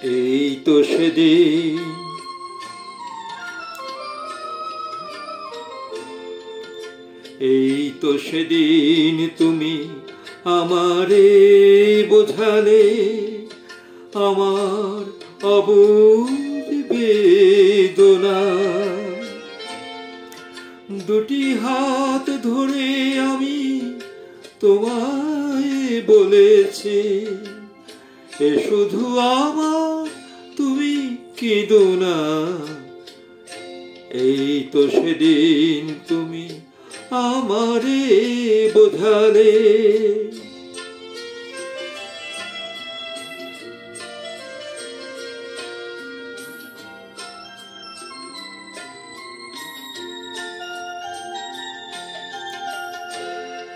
এই তো সেদিন এই তো সেদিন তুমি আমারে বোঝালে আমার অবুঝ বেদনা দুটি হাত ধরে আমি তোমায় বলেছি এ শুধু আমার তুমি কেঁদো না এই তো সেদিন তুমি আমারে বোঝালে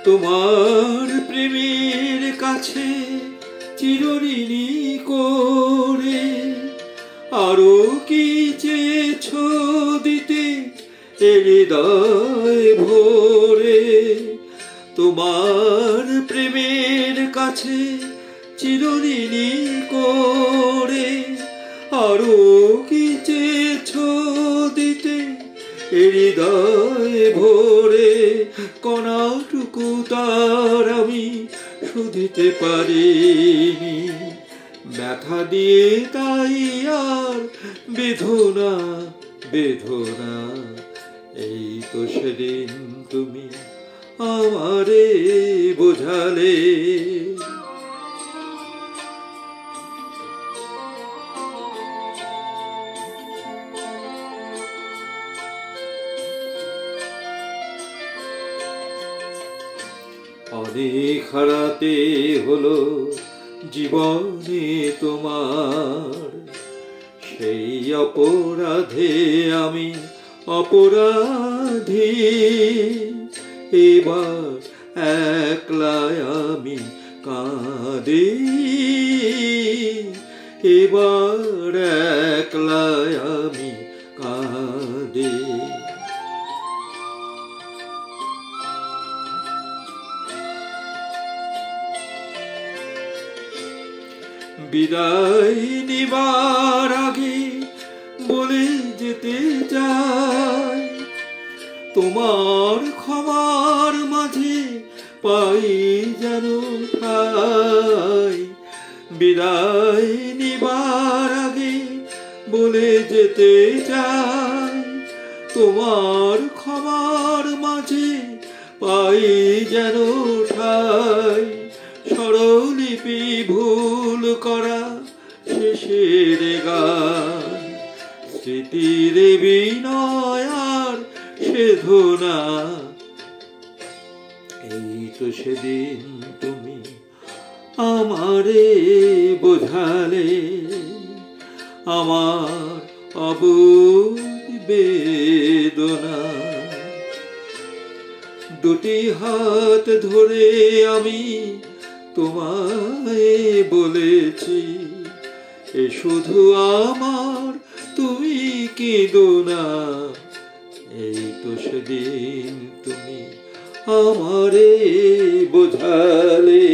তোমার প্রেমের কাছে চিরঋণী করে আরো কি চেয়েছো দিতে হৃদয় ভরে তোমার প্রেমের কাছে চিরঋণী করে আরো কি চেয়েছো দিতে হৃদয় ভরে কণাটুকু তার আমি শুধিতে পারিনি ব্যথা দিয়ে তাই আর বেদনা বেদনা এই তো সেদিন তুমি আমারে বোঝালে অনেক হারাতে হলো জীবনে তোমার সেই অপরাধে আমি অপরাধী এবার একলায় আমি কাঁদি এবার একলায় আমি কাঁদি বিদায় নিবার আগে বলে যেতে চাই তোমার ক্ষমার মাঝে পাই যেন ঠাই বিদায় নিবার আগে বলে যেতে চাই তোমার ক্ষমার মাঝে পাই যেন ঠাই স্বরলিপি ভুল করা শেষের গান স্মৃতির বিনয় আর সেধনা এই তো সেদিন তুমি আমারে বোঝালে আমার অবুঝ বেদনা দুটি হাত ধরে আমি তোমায় বলেছি এ শুধু আমার তুমি কেঁদো না এই তো সেদিন তুমি আমারে বোঝালে।